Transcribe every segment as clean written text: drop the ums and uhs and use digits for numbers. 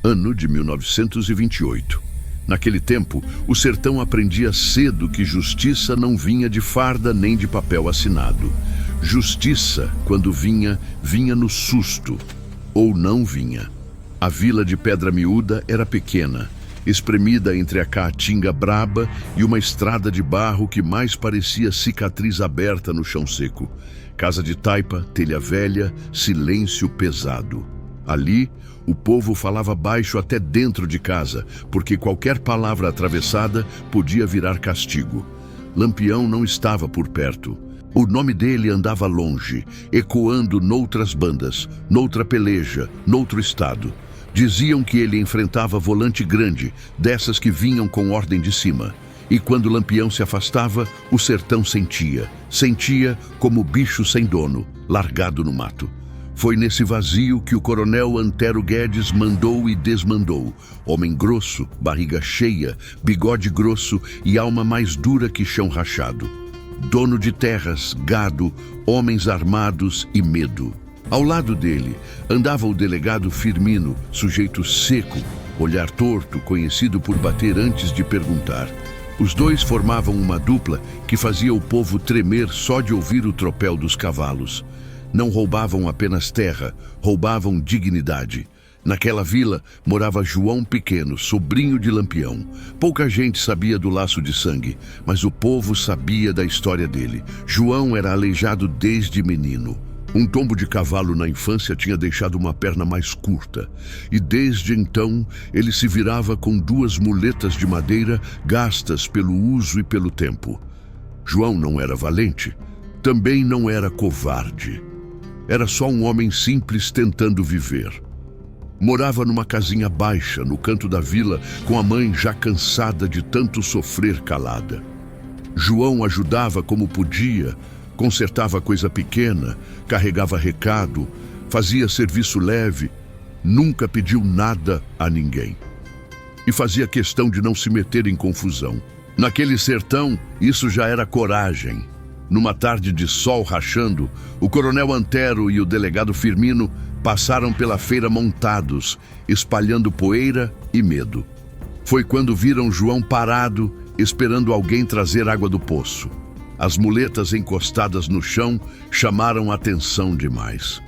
Ano de 1928. Naquele tempo, o sertão aprendia cedo que justiça não vinha de farda nem de papel assinado. Justiça, quando vinha, vinha no susto, ou não vinha. A vila de Pedra Miúda era pequena, espremida entre a caatinga braba e uma estrada de barro que mais parecia cicatriz aberta no chão seco. Casa de taipa, telha velha, silêncio pesado. Ali, o povo falava baixo até dentro de casa, porque qualquer palavra atravessada podia virar castigo. Lampião não estava por perto. O nome dele andava longe, ecoando noutras bandas, noutra peleja, noutro estado. Diziam que ele enfrentava volante grande, dessas que vinham com ordem de cima. E quando Lampião se afastava, o sertão sentia como bicho sem dono, largado no mato. Foi nesse vazio que o coronel Antero Guedes mandou e desmandou. Homem grosso, barriga cheia, bigode grosso e alma mais dura que chão rachado. Dono de terras, gado, homens armados e medo. Ao lado dele andava o delegado Firmino, sujeito seco, olhar torto, conhecido por bater antes de perguntar. Os dois formavam uma dupla que fazia o povo tremer só de ouvir o tropel dos cavalos. Não roubavam apenas terra, roubavam dignidade. Naquela vila morava João Pequeno, sobrinho de Lampião. Pouca gente sabia do laço de sangue, mas o povo sabia da história dele. João era aleijado desde menino. Um tombo de cavalo na infância tinha deixado uma perna mais curta, e desde então ele se virava com duas muletas de madeira gastas pelo uso e pelo tempo. João não era valente, também não era covarde. Era só um homem simples tentando viver. Morava numa casinha baixa, no canto da vila, com a mãe já cansada de tanto sofrer calada. João ajudava como podia, consertava coisa pequena, carregava recado, fazia serviço leve, nunca pediu nada a ninguém. E fazia questão de não se meter em confusão. Naquele sertão, isso já era coragem. Numa tarde de sol rachando, o coronel Antero e o delegado Firmino passaram pela feira montados, espalhando poeira e medo. Foi quando viram João parado, esperando alguém trazer água do poço. As muletas encostadas no chão chamaram atenção demais.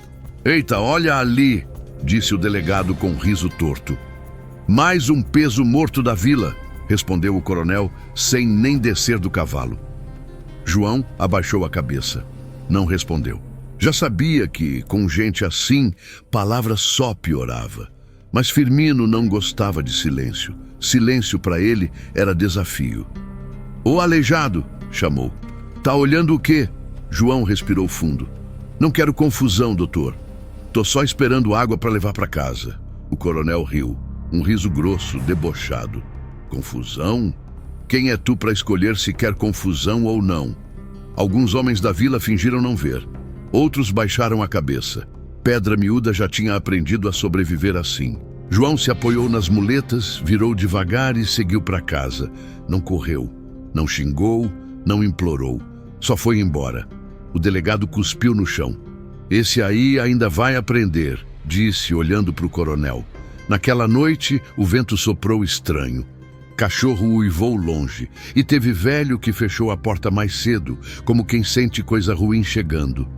"Eita, olha ali", disse o delegado com riso torto. "Mais um peso morto da vila", respondeu o coronel, sem nem descer do cavalo. João abaixou a cabeça. Não respondeu. Já sabia que, com gente assim, palavra só piorava. Mas Firmino não gostava de silêncio. Silêncio para ele era desafio. "Ô aleijado", chamou. "Tá olhando o quê?" João respirou fundo. "Não quero confusão, doutor. Tô só esperando água para levar para casa." O coronel riu. Um riso grosso, debochado. "Confusão? Quem é tu para escolher se quer confusão ou não?" Alguns homens da vila fingiram não ver. Outros baixaram a cabeça. Pedra Miúda já tinha aprendido a sobreviver assim. João se apoiou nas muletas, virou devagar e seguiu para casa. Não correu, não xingou, não implorou. Só foi embora. O delegado cuspiu no chão. "Esse aí ainda vai aprender", disse, olhando para o coronel. Naquela noite, o vento soprou estranho. Cachorro uivou longe, e teve velho que fechou a porta mais cedo, como quem sente coisa ruim chegando.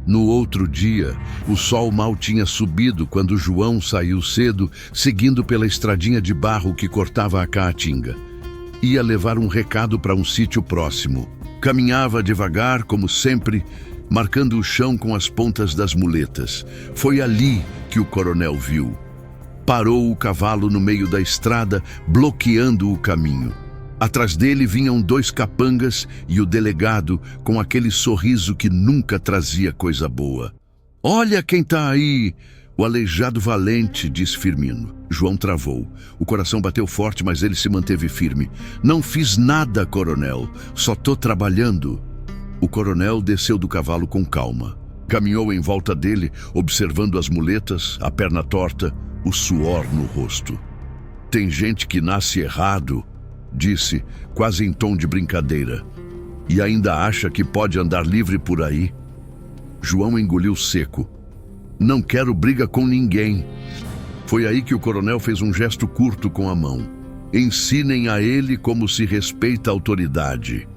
No outro dia, o sol mal tinha subido quando João saiu cedo, seguindo pela estradinha de barro que cortava a caatinga. Ia levar um recado para um sítio próximo. Caminhava devagar, como sempre, marcando o chão com as pontas das muletas. Foi ali que o coronel viu. Parou o cavalo no meio da estrada, bloqueando o caminho. Atrás dele vinham dois capangas e o delegado com aquele sorriso que nunca trazia coisa boa. "Olha quem tá aí!" "O aleijado valente", disse Firmino. João travou. O coração bateu forte, mas ele se manteve firme. "Não fiz nada, coronel. Só tô trabalhando." O coronel desceu do cavalo com calma. Caminhou em volta dele, observando as muletas, a perna torta, o suor no rosto. "Tem gente que nasce errado", disse, quase em tom de brincadeira. "E ainda acha que pode andar livre por aí." João engoliu seco. "Não quero briga com ninguém." Foi aí que o coronel fez um gesto curto com a mão. Ensinem a ele como se respeita a autoridade.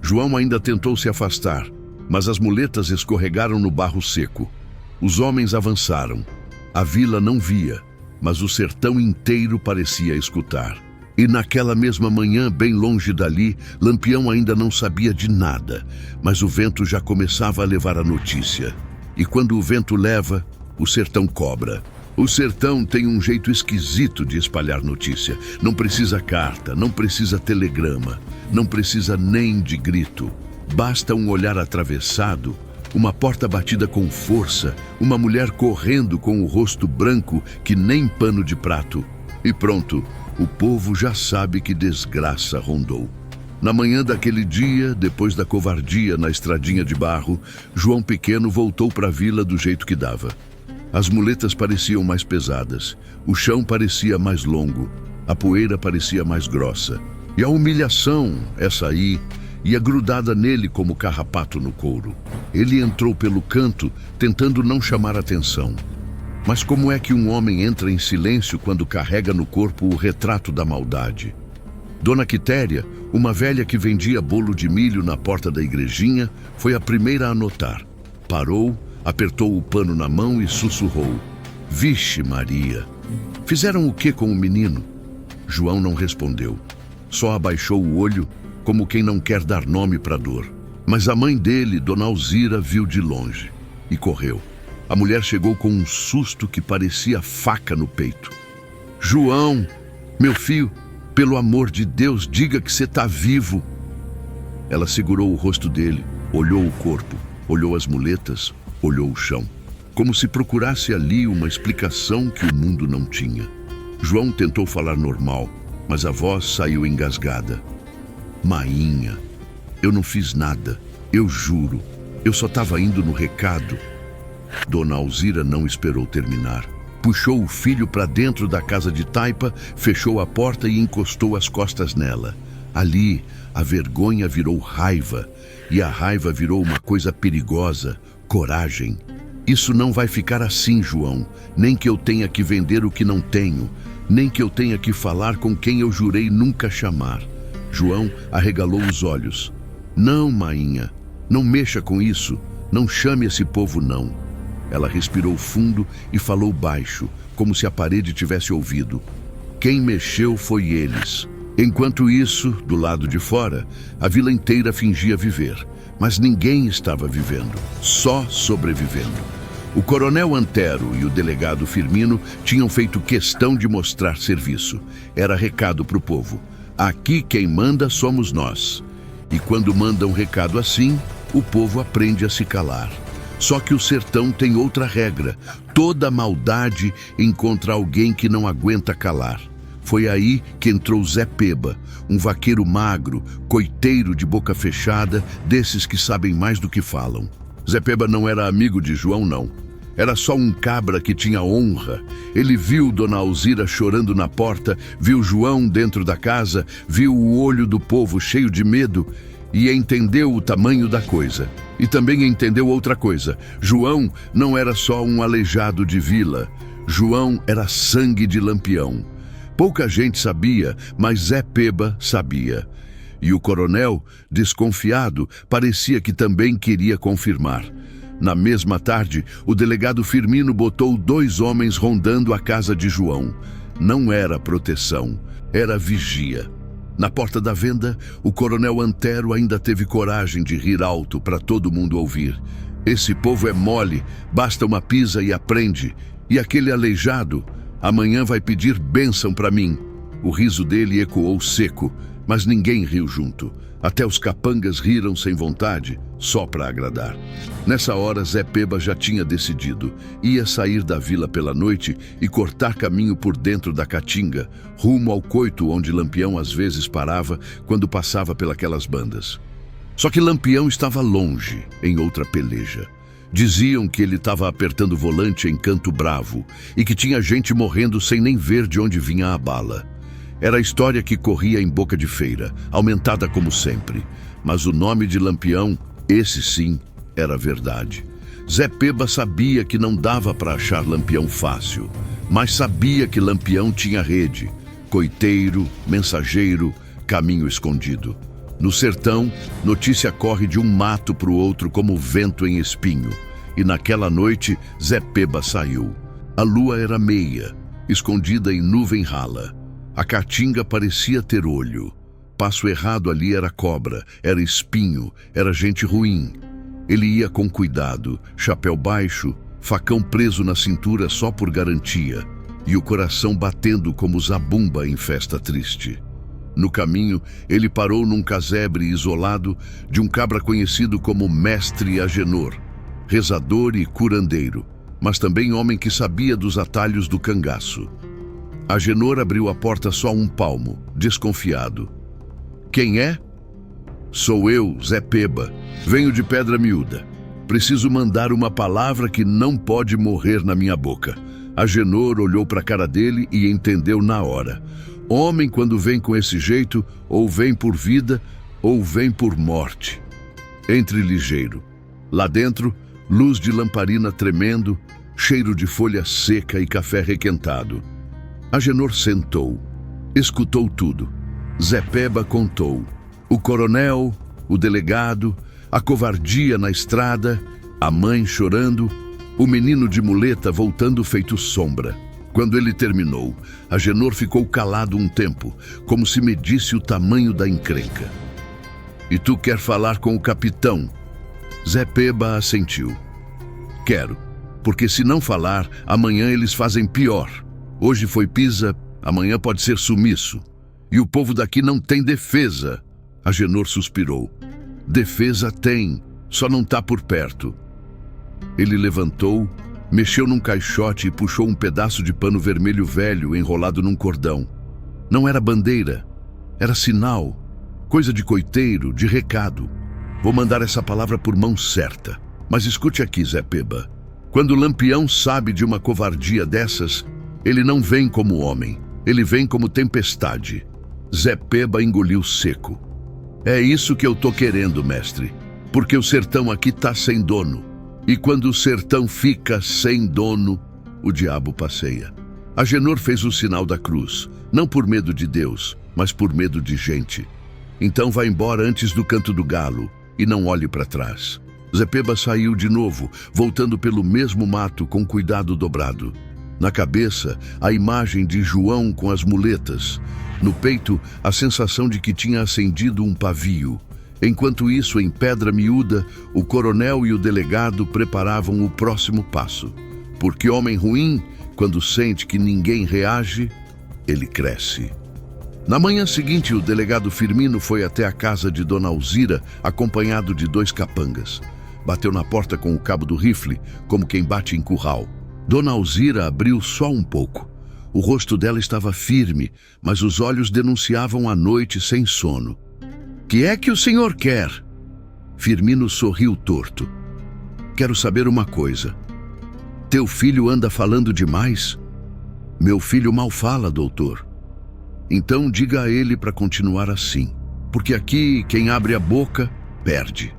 João ainda tentou se afastar, mas as muletas escorregaram no barro seco. Os homens avançaram. A vila não via, mas o sertão inteiro parecia escutar. E naquela mesma manhã, bem longe dali, Lampião ainda não sabia de nada, mas o vento já começava a levar a notícia. E quando o vento leva, o sertão cobra. O sertão tem um jeito esquisito de espalhar notícia. Não precisa carta, não precisa telegrama, não precisa nem de grito. Basta um olhar atravessado, uma porta batida com força, uma mulher correndo com o rosto branco que nem pano de prato. E pronto, o povo já sabe que desgraça rondou. Na manhã daquele dia, depois da covardia na estradinha de barro, João Pequeno voltou para a vila do jeito que dava. As muletas pareciam mais pesadas, o chão parecia mais longo, a poeira parecia mais grossa. E a humilhação, essa aí, ia grudada nele como carrapato no couro. Ele entrou pelo canto, tentando não chamar atenção. Mas como é que um homem entra em silêncio quando carrega no corpo o retrato da maldade? Dona Quitéria, uma velha que vendia bolo de milho na porta da igrejinha, foi a primeira a notar. Parou, apertou o pano na mão e sussurrou: "Vixe Maria! Fizeram o que com o menino?" João não respondeu. Só abaixou o olho, como quem não quer dar nome para a dor. Mas a mãe dele, Dona Alzira, viu de longe e correu. A mulher chegou com um susto que parecia faca no peito. "João, meu filho, pelo amor de Deus, diga que você está vivo." Ela segurou o rosto dele, olhou o corpo, olhou as muletas, olhou o chão, como se procurasse ali uma explicação que o mundo não tinha. João tentou falar normal, mas a voz saiu engasgada. "Mainha, eu não fiz nada, eu juro, eu só estava indo no recado." Dona Alzira não esperou terminar. Puxou o filho para dentro da casa de taipa, fechou a porta e encostou as costas nela. Ali, a vergonha virou raiva, e a raiva virou uma coisa perigosa, coragem. "Isso não vai ficar assim, João, nem que eu tenha que vender o que não tenho, nem que eu tenha que falar com quem eu jurei nunca chamar." João arregalou os olhos. "Não, mainha, não mexa com isso, não chame esse povo não." Ela respirou fundo e falou baixo, como se a parede tivesse ouvido. "Quem mexeu foi eles." Enquanto isso, do lado de fora, a vila inteira fingia viver, mas ninguém estava vivendo, só sobrevivendo. O coronel Antero e o delegado Firmino tinham feito questão de mostrar serviço. Era recado para o povo: aqui quem manda somos nós. E quando mandam recado assim, o povo aprende a se calar. Só que o sertão tem outra regra: toda maldade encontra alguém que não aguenta calar. Foi aí que entrou Zé Peba, um vaqueiro magro, coiteiro de boca fechada, desses que sabem mais do que falam. Zé Peba não era amigo de João, não. Era só um cabra que tinha honra. Ele viu Dona Alzira chorando na porta, viu João dentro da casa, viu o olho do povo cheio de medo e entendeu o tamanho da coisa. E também entendeu outra coisa: João não era só um aleijado de vila. João era sangue de Lampião. Pouca gente sabia, mas Zé Peba sabia. E o coronel, desconfiado, parecia que também queria confirmar. Na mesma tarde, o delegado Firmino botou 2 homens rondando a casa de João. Não era proteção, era vigia. Na porta da venda, o coronel Antero ainda teve coragem de rir alto para todo mundo ouvir. "Esse povo é mole, basta uma pisa e aprende. E aquele aleijado, amanhã vai pedir bênção para mim." O riso dele ecoou seco, mas ninguém riu junto. Até os capangas riram sem vontade, só para agradar. Nessa hora, Zé Peba já tinha decidido. Ia sair da vila pela noite e cortar caminho por dentro da caatinga, rumo ao coito onde Lampião às vezes parava quando passava pelas bandas. Só que Lampião estava longe, em outra peleja. Diziam que ele estava apertando o volante em Canto Bravo e que tinha gente morrendo sem nem ver de onde vinha a bala. Era a história que corria em boca de feira, aumentada como sempre. Mas o nome de Lampião, esse sim, era verdade. Zé Peba sabia que não dava para achar Lampião fácil, mas sabia que Lampião tinha rede, coiteiro, mensageiro, caminho escondido. No sertão, notícia corre de um mato para o outro como vento em espinho. E naquela noite, Zé Peba saiu. A lua era meia, escondida em nuvem rala. A caatinga parecia ter olho. Passo errado ali era cobra, era espinho, era gente ruim. Ele ia com cuidado, chapéu baixo, facão preso na cintura só por garantia, e o coração batendo como zabumba em festa triste. No caminho, ele parou num casebre isolado de um cabra conhecido como Mestre Agenor, rezador e curandeiro, mas também homem que sabia dos atalhos do cangaço. Agenor abriu a porta só um palmo, desconfiado. Quem é? Sou eu, Zé Peba. Venho de Pedra Miúda. Preciso mandar uma palavra que não pode morrer na minha boca. Agenor olhou para a cara dele e entendeu na hora. Homem, quando vem com esse jeito, ou vem por vida, ou vem por morte. Entre ligeiro. Lá dentro, luz de lamparina tremendo, cheiro de folha seca e café requentado. Agenor sentou. Escutou tudo. Zé Peba contou. O coronel, o delegado, a covardia na estrada, a mãe chorando, o menino de muleta voltando feito sombra. Quando ele terminou, Agenor ficou calado um tempo, como se medisse o tamanho da encrenca. E tu quer falar com o capitão? Zé Peba assentiu. Quero, porque se não falar, amanhã eles fazem pior. Hoje foi pisa, amanhã pode ser sumiço. E o povo daqui não tem defesa. Agenor suspirou. Defesa tem, só não tá por perto. Ele levantou, mexeu num caixote e puxou um pedaço de pano vermelho velho enrolado num cordão. Não era bandeira, era sinal, coisa de coiteiro, de recado. Vou mandar essa palavra por mão certa. Mas escute aqui, Zé Peba. Quando o Lampião sabe de uma covardia dessas, ele não vem como homem, ele vem como tempestade. Zé Peba engoliu seco. É isso que eu tô querendo, mestre, porque o sertão aqui tá sem dono. E quando o sertão fica sem dono, o diabo passeia. Agenor fez o sinal da cruz, não por medo de Deus, mas por medo de gente. Então vá embora antes do canto do galo e não olhe para trás. Zé Peba saiu de novo, voltando pelo mesmo mato com cuidado dobrado. Na cabeça, a imagem de João com as muletas. No peito, a sensação de que tinha acendido um pavio. Enquanto isso, em Pedra Miúda, o coronel e o delegado preparavam o próximo passo. Porque homem ruim, quando sente que ninguém reage, ele cresce. Na manhã seguinte, o delegado Firmino foi até a casa de Dona Alzira, acompanhado de 2 capangas. Bateu na porta com o cabo do rifle, como quem bate em curral. Dona Alzira abriu só um pouco. O rosto dela estava firme, mas os olhos denunciavam a noite sem sono. Que é que o senhor quer? Firmino sorriu torto. Quero saber uma coisa. Teu filho anda falando demais? Meu filho mal fala, doutor. Então diga a ele para continuar assim, porque aqui quem abre a boca, perde.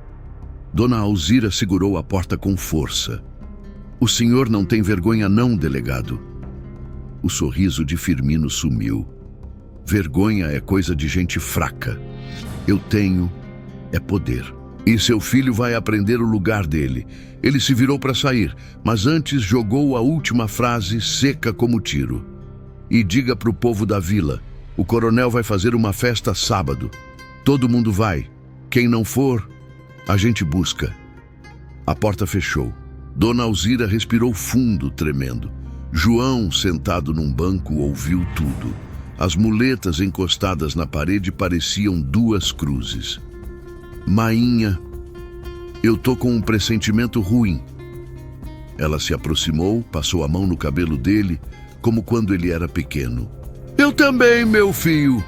Dona Alzira segurou a porta com força. O senhor não tem vergonha não, delegado? O sorriso de Firmino sumiu. Vergonha é coisa de gente fraca. Eu tenho é poder. E seu filho vai aprender o lugar dele. Ele se virou para sair, mas antes jogou a última frase seca como tiro. E diga para o povo da vila, o coronel vai fazer uma festa sábado. Todo mundo vai. Quem não for, a gente busca. A porta fechou. Dona Alzira respirou fundo, tremendo. João, sentado num banco, ouviu tudo. As muletas encostadas na parede pareciam 2 cruzes. Mainha, eu tô com um pressentimento ruim. Ela se aproximou, passou a mão no cabelo dele, como quando ele era pequeno. Eu também, meu filho.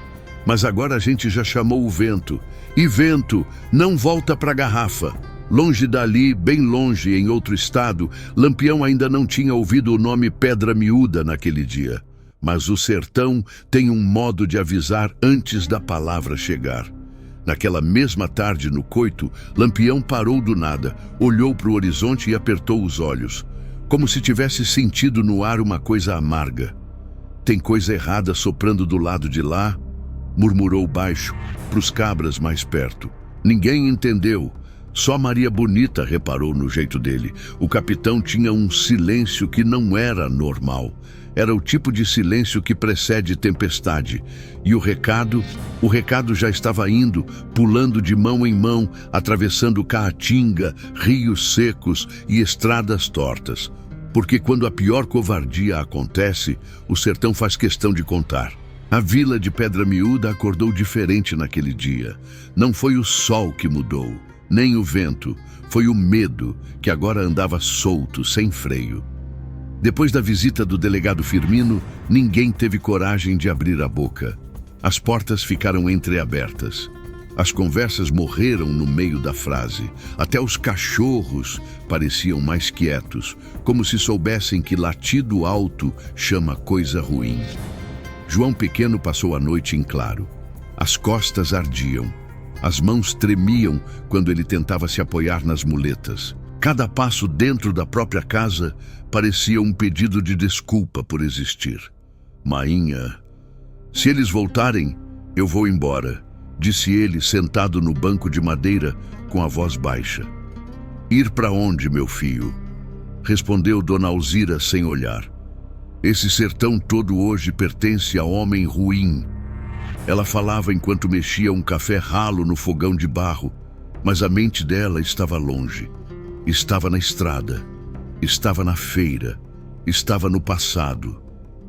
Mas agora a gente já chamou o vento. E vento não volta pra garrafa. Longe dali, bem longe, em outro estado, Lampião ainda não tinha ouvido o nome Pedra Miúda naquele dia. Mas o sertão tem um modo de avisar antes da palavra chegar. Naquela mesma tarde, no coito, Lampião parou do nada, olhou para o horizonte e apertou os olhos, como se tivesse sentido no ar uma coisa amarga. Tem coisa errada soprando do lado de lá, murmurou baixo, para os cabras mais perto. Ninguém entendeu. Só Maria Bonita reparou no jeito dele. O capitão tinha um silêncio que não era normal. Era o tipo de silêncio que precede tempestade. E o recado já estava indo, pulando de mão em mão, atravessando caatinga, rios secos e estradas tortas. Porque quando a pior covardia acontece, o sertão faz questão de contar. A vila de Pedra Miúda acordou diferente naquele dia. Não foi o sol que mudou, nem o vento. Foi o medo, que agora andava solto, sem freio. Depois da visita do delegado Firmino, ninguém teve coragem de abrir a boca. As portas ficaram entreabertas. As conversas morreram no meio da frase. Até os cachorros pareciam mais quietos, como se soubessem que latido alto chama coisa ruim. João Pequeno passou a noite em claro. As costas ardiam. As mãos tremiam quando ele tentava se apoiar nas muletas. Cada passo dentro da própria casa parecia um pedido de desculpa por existir. Mainha, se eles voltarem, eu vou embora, disse ele sentado no banco de madeira com a voz baixa. Ir para onde, meu filho? Respondeu Dona Alzira sem olhar. Esse sertão todo hoje pertence a homem ruim. Ela falava enquanto mexia um café ralo no fogão de barro, mas a mente dela estava longe. Estava na estrada, estava na feira, estava no passado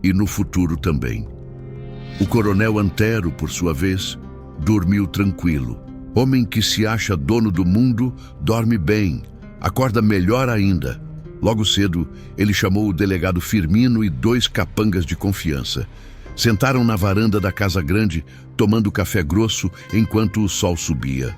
e no futuro também. O coronel Antero, por sua vez, dormiu tranquilo. Homem que se acha dono do mundo, dorme bem, acorda melhor ainda. Logo cedo, ele chamou o delegado Firmino e 2 capangas de confiança. Sentaram na varanda da casa grande, tomando café grosso enquanto o sol subia.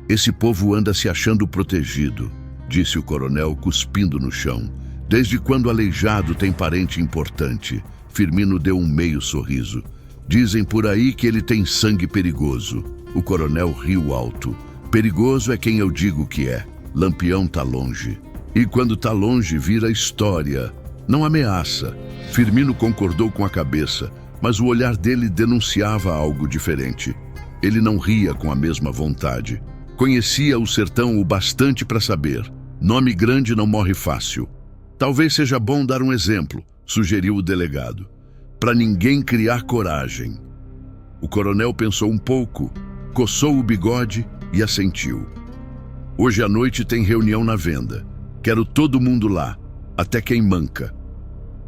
Esse povo anda se achando protegido, disse o coronel, cuspindo no chão. Desde quando Aleijado tem parente importante? Firmino deu um meio sorriso. Dizem por aí que ele tem sangue perigoso. O coronel riu alto. Perigoso é quem eu digo que é. Lampião tá longe. E quando tá longe, vira história. Não ameaça. Firmino concordou com a cabeça, mas o olhar dele denunciava algo diferente. Ele não ria com a mesma vontade. Conhecia o sertão o bastante para saber. Nome grande não morre fácil. Talvez seja bom dar um exemplo, sugeriu o delegado, para ninguém criar coragem. O coronel pensou um pouco, coçou o bigode e assentiu. Hoje à noite tem reunião na venda. Quero todo mundo lá, até quem manca.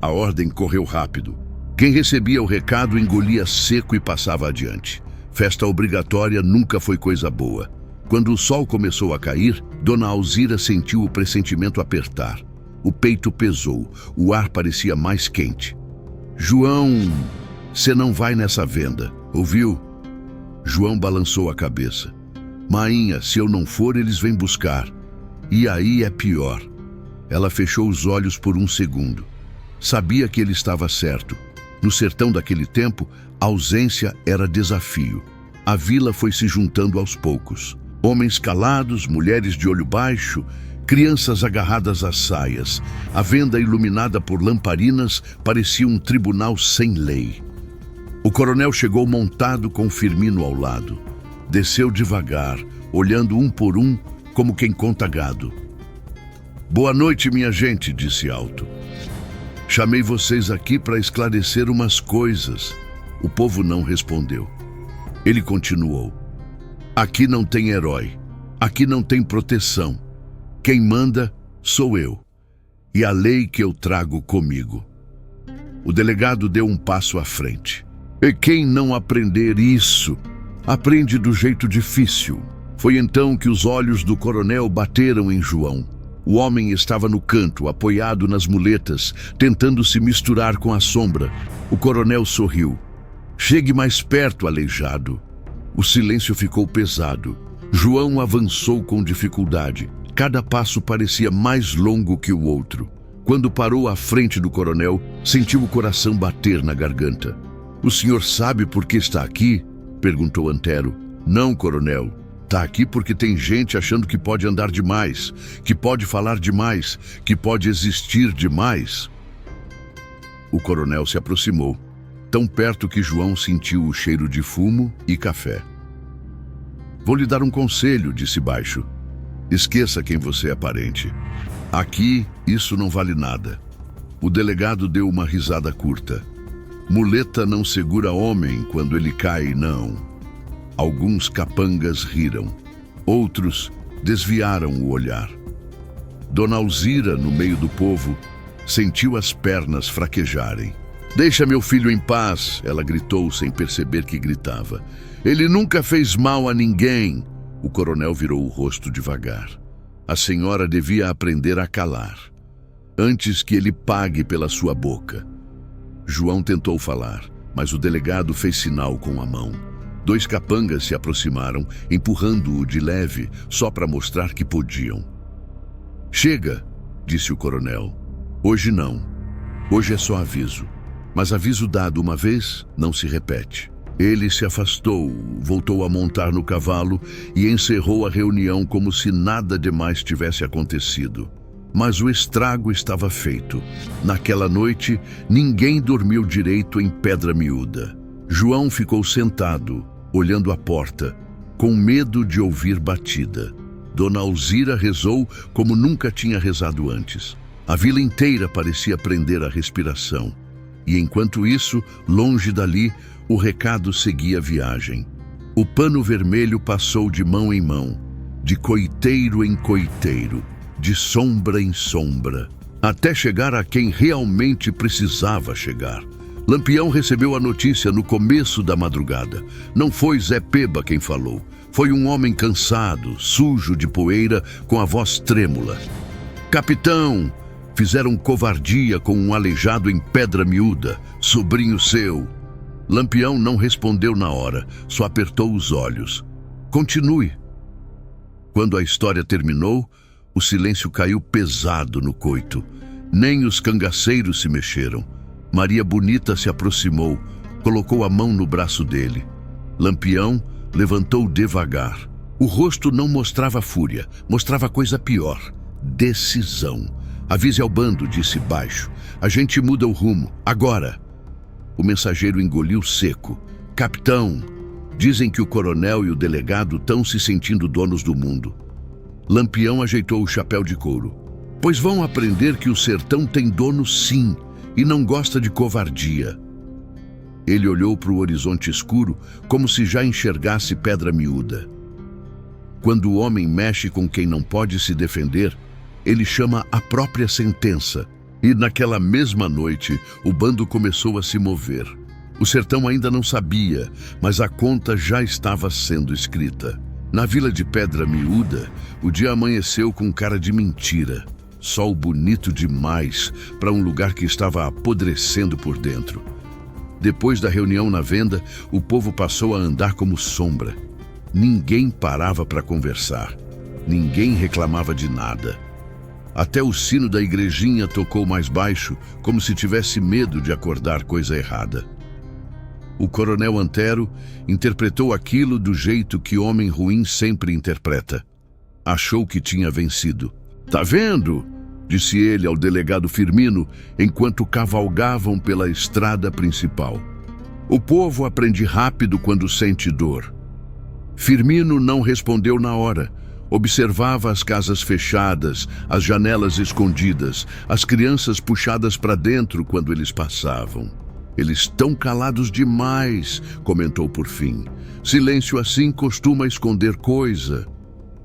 A ordem correu rápido. Quem recebia o recado engolia seco e passava adiante. Festa obrigatória nunca foi coisa boa. Quando o sol começou a cair, Dona Alzira sentiu o pressentimento apertar. O peito pesou, o ar parecia mais quente. João, você não vai nessa venda, ouviu? João balançou a cabeça. Mainha, se eu não for, eles vêm buscar. E aí é pior. Ela fechou os olhos por um segundo. Sabia que ele estava certo. No sertão daquele tempo, a ausência era desafio. A vila foi se juntando aos poucos. Homens calados, mulheres de olho baixo, crianças agarradas às saias. A venda iluminada por lamparinas parecia um tribunal sem lei. O coronel chegou montado com Firmino ao lado. Desceu devagar, olhando um por um, como quem conta gado. Boa noite, minha gente, disse alto. Chamei vocês aqui para esclarecer umas coisas. O povo não respondeu. Ele continuou. Aqui não tem herói. Aqui não tem proteção. Quem manda sou eu. E a lei que eu trago comigo. O delegado deu um passo à frente. E quem não aprender isso, aprende do jeito difícil. Foi então que os olhos do coronel bateram em João. O homem estava no canto, apoiado nas muletas, tentando se misturar com a sombra. O coronel sorriu. Chegue mais perto, Aleijado. O silêncio ficou pesado. João avançou com dificuldade. Cada passo parecia mais longo que o outro. Quando parou à frente do coronel, sentiu o coração bater na garganta. O senhor sabe por que está aqui? Perguntou Antero. Não, coronel. Tá aqui porque tem gente achando que pode andar demais, que pode falar demais, que pode existir demais. O coronel se aproximou, tão perto que João sentiu o cheiro de fumo e café. Vou lhe dar um conselho, disse baixo. Esqueça quem você é parente. Aqui, isso não vale nada. O delegado deu uma risada curta. Muleta não segura homem quando ele cai, não. Alguns capangas riram. Outros desviaram o olhar. Dona Alzira, no meio do povo, sentiu as pernas fraquejarem. Deixa meu filho em paz, ela gritou sem perceber que gritava. Ele nunca fez mal a ninguém. O coronel virou o rosto devagar. A senhora devia aprender a calar, antes que ele pague pela sua boca. João tentou falar, mas o delegado fez sinal com a mão. 2 capangas se aproximaram, empurrando-o de leve, só para mostrar que podiam. Chega, disse o coronel. Hoje não. Hoje é só aviso. Mas aviso dado uma vez, não se repete. Ele se afastou, voltou a montar no cavalo e encerrou a reunião como se nada demais tivesse acontecido. Mas o estrago estava feito. Naquela noite, ninguém dormiu direito em Pedra Miúda. João ficou sentado, olhando a porta, com medo de ouvir batida. Dona Alzira rezou como nunca tinha rezado antes. A vila inteira parecia prender a respiração. E enquanto isso, longe dali, o recado seguia a viagem. O pano vermelho passou de mão em mão, de coiteiro em coiteiro, de sombra em sombra, até chegar a quem realmente precisava chegar. Lampião recebeu a notícia no começo da madrugada. Não foi Zé Peba quem falou. Foi um homem cansado, sujo de poeira, com a voz trêmula. Capitão, fizeram covardia com um aleijado em Pedra Miúda, sobrinho seu. Lampião não respondeu na hora, só apertou os olhos. Continue. Quando a história terminou, o silêncio caiu pesado no coito. Nem os cangaceiros se mexeram. Maria Bonita se aproximou, colocou a mão no braço dele. Lampião levantou devagar. O rosto não mostrava fúria, mostrava coisa pior. Decisão. Avise ao bando, disse baixo. A gente muda o rumo, agora. O mensageiro engoliu seco. Capitão, dizem que o coronel e o delegado estão se sentindo donos do mundo. Lampião ajeitou o chapéu de couro. Pois vão aprender que o sertão tem dono sim, e não gosta de covardia. Ele olhou para o horizonte escuro, como se já enxergasse Pedra Miúda. Quando o homem mexe com quem não pode se defender, ele chama a própria sentença. E naquela mesma noite, o bando começou a se mover. O sertão ainda não sabia, mas a conta já estava sendo escrita. Na vila de Pedra Miúda, o dia amanheceu com cara de mentira. Sol bonito demais para um lugar que estava apodrecendo por dentro. Depois da reunião na venda, o povo passou a andar como sombra. Ninguém parava para conversar. Ninguém reclamava de nada. Até o sino da igrejinha tocou mais baixo, como se tivesse medo de acordar coisa errada. O coronel Antero interpretou aquilo do jeito que homem ruim sempre interpreta. Achou que tinha vencido. Tá vendo? Disse ele ao delegado Firmino, enquanto cavalgavam pela estrada principal. O povo aprende rápido quando sente dor. Firmino não respondeu na hora. Observava as casas fechadas, as janelas escondidas, as crianças puxadas para dentro quando eles passavam. Eles estão calados demais, comentou por fim. Silêncio assim costuma esconder coisa.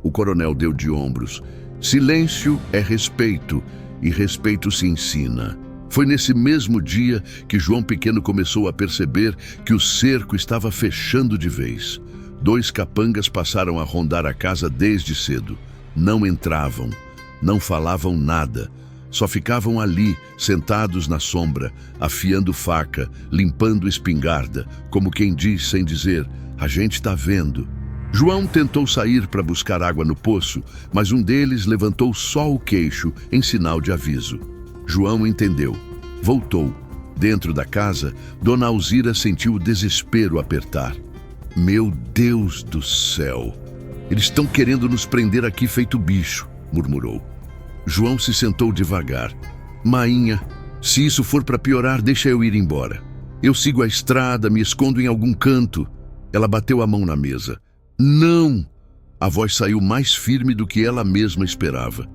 O coronel deu de ombros. Silêncio é respeito, e respeito se ensina. Foi nesse mesmo dia que João Pequeno começou a perceber que o cerco estava fechando de vez. 2 capangas passaram a rondar a casa desde cedo. Não entravam, não falavam nada. Só ficavam ali, sentados na sombra, afiando faca, limpando espingarda, como quem diz sem dizer, a gente tá vendo. João tentou sair para buscar água no poço, mas um deles levantou só o queixo em sinal de aviso. João entendeu. Voltou. Dentro da casa, Dona Alzira sentiu o desespero apertar. Meu Deus do céu! Eles estão querendo nos prender aqui feito bicho, murmurou. João se sentou devagar. Mainha, se isso for para piorar, deixa eu ir embora. Eu sigo a estrada, me escondo em algum canto. Ela bateu a mão na mesa. Não! A voz saiu mais firme do que ela mesma esperava.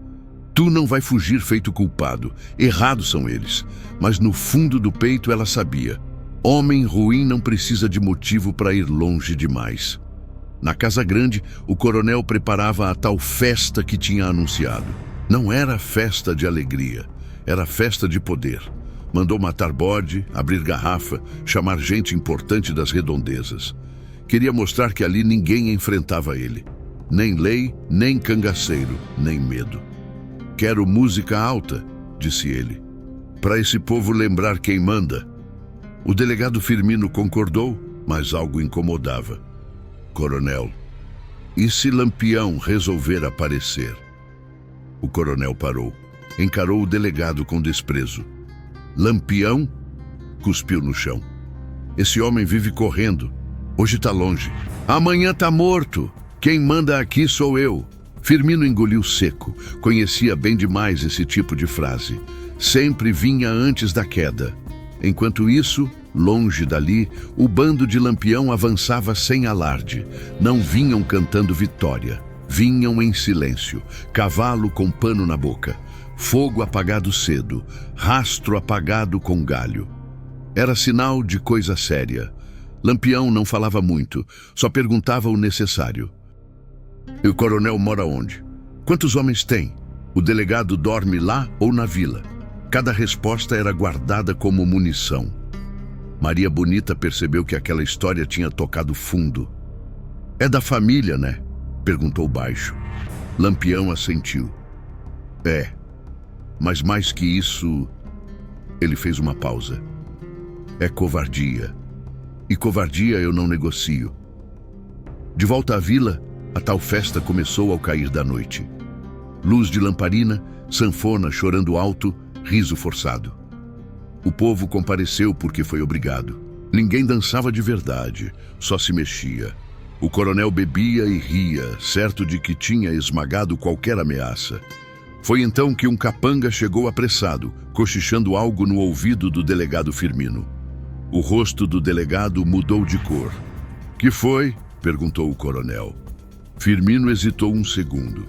Tu não vai fugir feito culpado. Errados são eles. Mas no fundo do peito ela sabia. Homem ruim não precisa de motivo para ir longe demais. Na Casa Grande, o coronel preparava a tal festa que tinha anunciado. Não era festa de alegria, era festa de poder. Mandou matar bode, abrir garrafa, chamar gente importante das redondezas. Queria mostrar que ali ninguém enfrentava ele. Nem lei, nem cangaceiro, nem medo. Quero música alta, disse ele, para esse povo lembrar quem manda. O delegado Firmino concordou, mas algo incomodava. Coronel, e se Lampião resolver aparecer? O coronel parou, encarou o delegado com desprezo. Lampião? Cuspiu no chão. Esse homem vive correndo. Hoje tá longe. Amanhã tá morto. Quem manda aqui sou eu. Firmino engoliu seco. Conhecia bem demais esse tipo de frase. Sempre vinha antes da queda. Enquanto isso, longe dali, o bando de Lampião avançava sem alarde. Não vinham cantando vitória. Vinham em silêncio, cavalo com pano na boca, fogo apagado cedo, rastro apagado com galho. Era sinal de coisa séria. Lampião não falava muito, só perguntava o necessário. E o coronel mora onde? Quantos homens tem? O delegado dorme lá ou na vila? Cada resposta era guardada como munição. Maria Bonita percebeu que aquela história tinha tocado fundo. É da família, né? Perguntou baixo. Lampião assentiu. É, mas mais que isso... Ele fez uma pausa. É covardia. E covardia eu não negocio. De volta à vila, a tal festa começou ao cair da noite. Luz de lamparina, sanfona chorando alto, riso forçado. O povo compareceu porque foi obrigado. Ninguém dançava de verdade, só se mexia. O coronel bebia e ria, certo de que tinha esmagado qualquer ameaça. Foi então que um capanga chegou apressado, cochichando algo no ouvido do delegado Firmino. O rosto do delegado mudou de cor. Que foi? Perguntou o coronel. Firmino hesitou um segundo.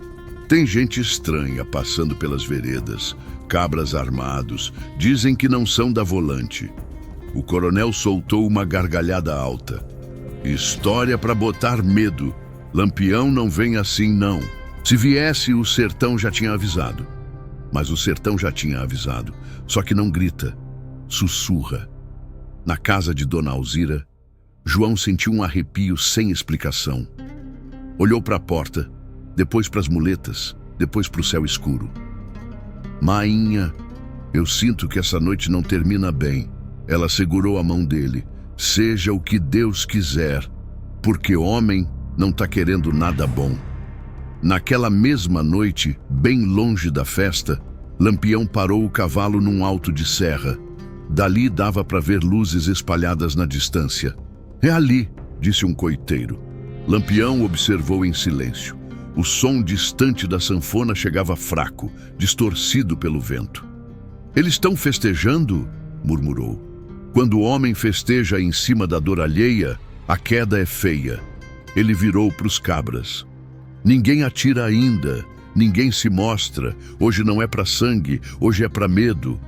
Tem gente estranha passando pelas veredas, cabras armados, dizem que não são da volante. O coronel soltou uma gargalhada alta. História para botar medo. Lampião não vem assim, não. Se viesse, o sertão já tinha avisado. Mas o sertão já tinha avisado. Só que não grita, sussurra. Na casa de Dona Alzira, João sentiu um arrepio sem explicação. Olhou para a porta, depois para as muletas, depois para o céu escuro. Mainha, eu sinto que essa noite não termina bem. Ela segurou a mão dele. Seja o que Deus quiser, porque homem não está querendo nada bom. Naquela mesma noite, bem longe da festa, Lampião parou o cavalo num alto de serra. Dali dava para ver luzes espalhadas na distância. É ali, disse um coiteiro. Lampião observou em silêncio. O som distante da sanfona chegava fraco, distorcido pelo vento. Eles estão festejando? Murmurou. Quando o homem festeja em cima da dor alheia, a queda é feia. Ele virou para os cabras. Ninguém atira ainda, ninguém se mostra. Hoje não é para sangue, hoje é para medo.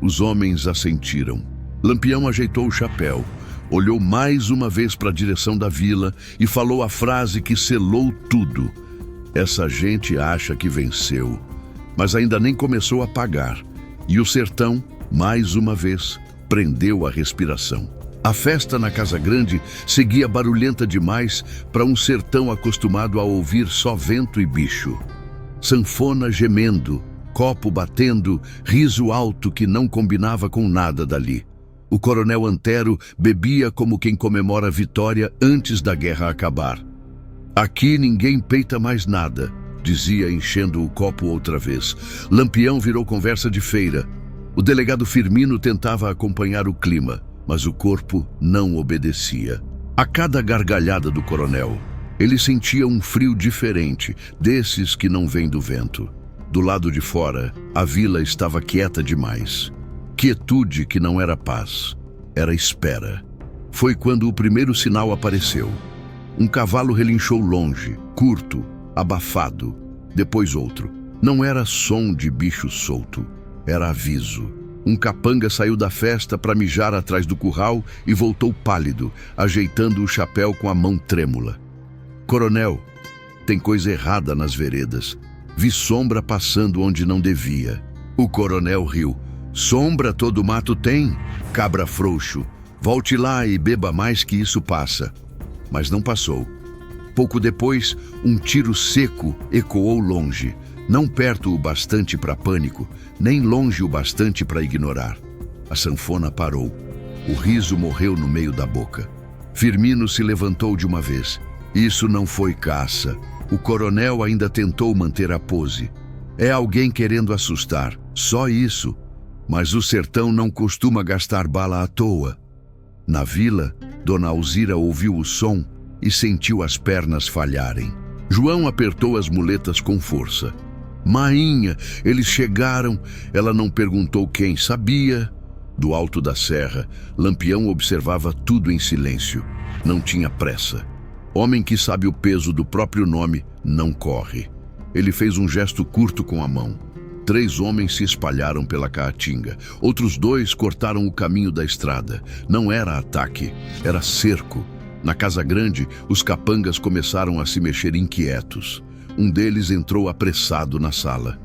Os homens assentiram. Lampião ajeitou o chapéu, olhou mais uma vez para a direção da vila e falou a frase que selou tudo. Essa gente acha que venceu, mas ainda nem começou a pagar. E o sertão, mais uma vez, prendeu a respiração. A festa na Casa Grande seguia barulhenta demais para um sertão acostumado a ouvir só vento e bicho. Sanfona gemendo, copo batendo, riso alto que não combinava com nada dali. O coronel Antero bebia como quem comemora a vitória antes da guerra acabar. Aqui ninguém peita mais nada, dizia enchendo o copo outra vez. Lampião virou conversa de feira. O delegado Firmino tentava acompanhar o clima, mas o corpo não obedecia. A cada gargalhada do coronel, ele sentia um frio diferente, desses que não vêm do vento. Do lado de fora, a vila estava quieta demais. Quietude que não era paz, era espera. Foi quando o primeiro sinal apareceu. Um cavalo relinchou longe, curto, abafado. Depois outro. Não era som de bicho solto, era aviso. Um capanga saiu da festa para mijar atrás do curral e voltou pálido, ajeitando o chapéu com a mão trêmula. Coronel, tem coisa errada nas veredas. Vi sombra passando onde não devia. O coronel riu. Sombra todo mato tem, cabra frouxo. Volte lá e beba mais que isso passa. Mas não passou. Pouco depois, um tiro seco ecoou longe, não perto o bastante para pânico, nem longe o bastante para ignorar. A sanfona parou. O riso morreu no meio da boca. Firmino se levantou de uma vez. Isso não foi caça. O coronel ainda tentou manter a pose. É alguém querendo assustar, só isso. Mas o sertão não costuma gastar bala à toa. Na vila, Dona Alzira ouviu o som e sentiu as pernas falharem. João apertou as muletas com força. Mainha, eles chegaram. Ela não perguntou quem, sabia. Do alto da serra, Lampião observava tudo em silêncio. Não tinha pressa. Homem que sabe o peso do próprio nome não corre. Ele fez um gesto curto com a mão. 3 homens se espalharam pela caatinga. Outros 2 cortaram o caminho da estrada. Não era ataque, era cerco. Na casa grande, os capangas começaram a se mexer inquietos. Um deles entrou apressado na sala.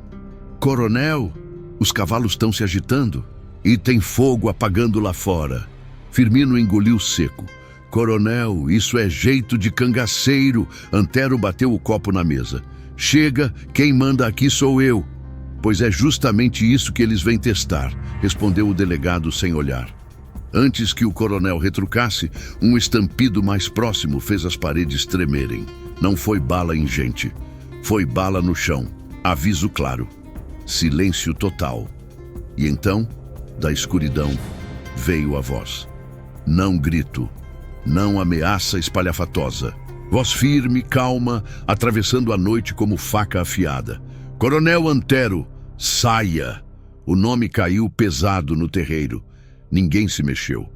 Coronel, os cavalos estão se agitando. E tem fogo apagando lá fora. Firmino engoliu seco. Coronel, isso é jeito de cangaceiro. Antero bateu o copo na mesa. Chega, quem manda aqui sou eu. Pois é justamente isso que eles vêm testar, respondeu o delegado sem olhar. Antes que o coronel retrucasse, um estampido mais próximo fez as paredes tremerem. Não foi bala em gente, foi bala no chão. Aviso claro. Silêncio total. E então, da escuridão, veio a voz. Não grito, não ameaça espalhafatosa. Voz firme, calma, atravessando a noite como faca afiada. Coronel Antero, saia! O nome caiu pesado no terreiro. Ninguém se mexeu.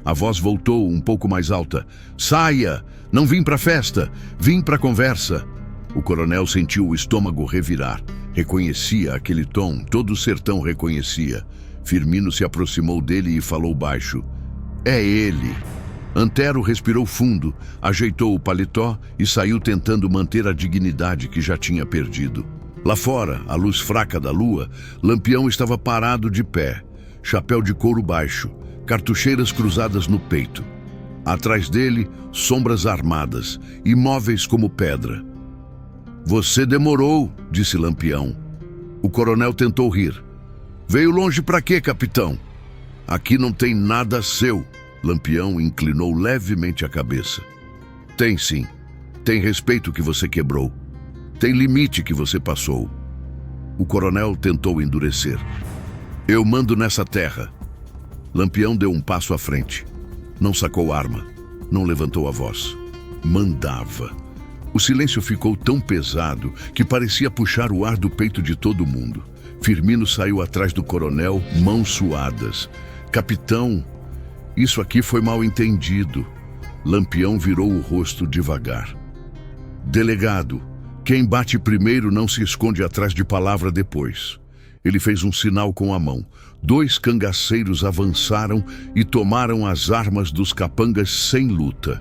A voz voltou um pouco mais alta. Saia! Não vim pra festa, vim pra conversa. O coronel sentiu o estômago revirar. Reconhecia aquele tom, todo o sertão reconhecia. Firmino se aproximou dele e falou baixo. É ele. Antero respirou fundo, ajeitou o paletó e saiu tentando manter a dignidade que já tinha perdido. Lá fora, à luz fraca da lua, Lampião estava parado de pé, chapéu de couro baixo, cartucheiras cruzadas no peito. Atrás dele, sombras armadas, imóveis como pedra. Você demorou, disse Lampião. O coronel tentou rir. Veio longe pra quê, capitão? Aqui não tem nada seu. Lampião inclinou levemente a cabeça. Tem sim. Tem respeito que você quebrou. Tem limite que você passou. O coronel tentou endurecer. Eu mando nessa terra. Lampião deu um passo à frente. Não sacou arma. Não levantou a voz. Mandava. O silêncio ficou tão pesado que parecia puxar o ar do peito de todo mundo. Firmino saiu atrás do coronel, mãos suadas. Capitão, isso aqui foi mal entendido. Lampião virou o rosto devagar. Delegado, quem bate primeiro não se esconde atrás de palavra depois. Ele fez um sinal com a mão. 2 cangaceiros avançaram e tomaram as armas dos capangas sem luta.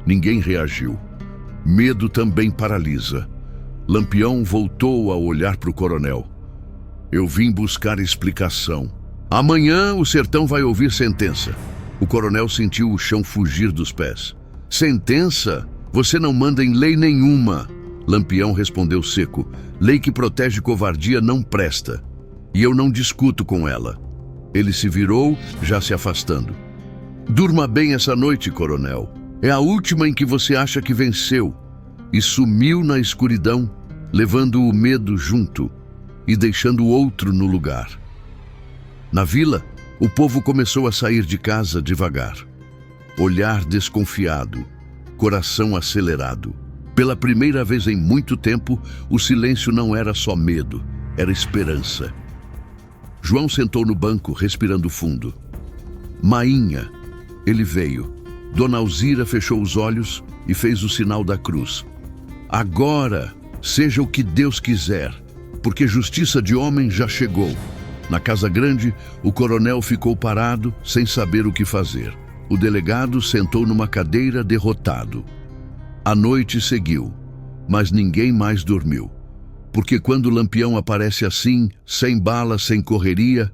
Ninguém reagiu. Medo também paralisa. Lampião voltou a olhar para o coronel. Eu vim buscar explicação. Amanhã o sertão vai ouvir sentença. O coronel sentiu o chão fugir dos pés. Sentença? Você não manda em lei nenhuma. Lampião respondeu seco. Lei que protege covardia não presta. E eu não discuto com ela. Ele se virou, já se afastando. Durma bem essa noite, coronel. É a última em que você acha que venceu. E sumiu na escuridão, levando o medo junto e deixando o outro no lugar. Na vila, o povo começou a sair de casa devagar. Olhar desconfiado, coração acelerado. Pela primeira vez em muito tempo, o silêncio não era só medo, era esperança. João sentou no banco, respirando fundo. Mainha, ele veio. Dona Alzira fechou os olhos e fez o sinal da cruz. Agora, seja o que Deus quiser, porque justiça de homem já chegou. Na Casa Grande, o coronel ficou parado, sem saber o que fazer. O delegado sentou numa cadeira, derrotado. A noite seguiu, mas ninguém mais dormiu. Porque quando o Lampião aparece assim, sem bala, sem correria,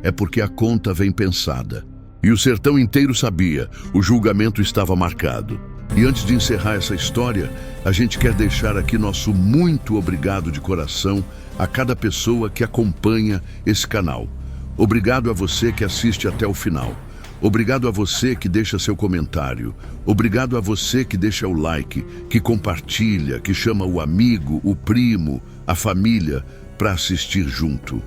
é porque a conta vem pensada. E o sertão inteiro sabia, o julgamento estava marcado. E antes de encerrar essa história, a gente quer deixar aqui nosso muito obrigado de coração a cada pessoa que acompanha esse canal. Obrigado a você que assiste até o final. Obrigado a você que deixa seu comentário. Obrigado a você que deixa o like, que compartilha, que chama o amigo, o primo, a família para assistir junto.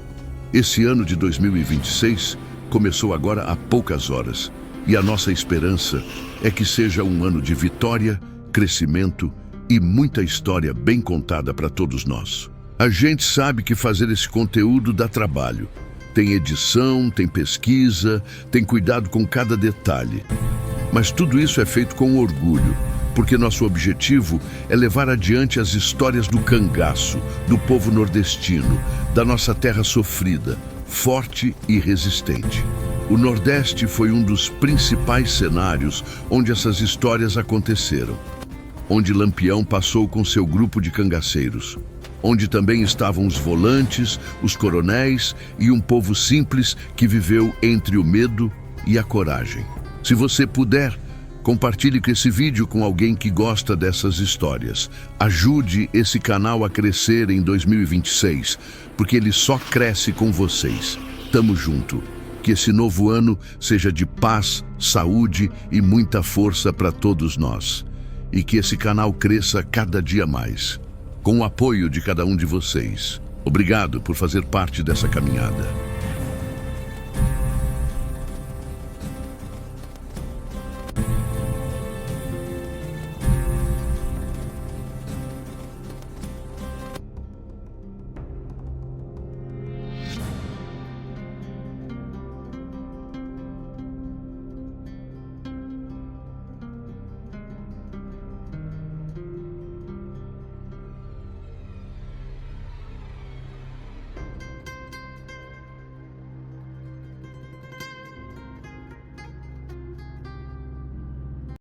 Esse ano de 2026 começou agora há poucas horas. E a nossa esperança é que seja um ano de vitória, crescimento e muita história bem contada para todos nós. A gente sabe que fazer esse conteúdo dá trabalho. Tem edição, tem pesquisa, tem cuidado com cada detalhe. Mas tudo isso é feito com orgulho, porque nosso objetivo é levar adiante as histórias do cangaço, do povo nordestino, da nossa terra sofrida, forte e resistente. O Nordeste foi um dos principais cenários onde essas histórias aconteceram, onde Lampião passou com seu grupo de cangaceiros, onde também estavam os volantes, os coronéis e um povo simples que viveu entre o medo e a coragem. Se você puder, compartilhe esse vídeo com alguém que gosta dessas histórias. Ajude esse canal a crescer em 2026, porque ele só cresce com vocês. Tamo junto. Que esse novo ano seja de paz, saúde e muita força para todos nós. E que esse canal cresça cada dia mais. Com o apoio de cada um de vocês. Obrigado por fazer parte dessa caminhada.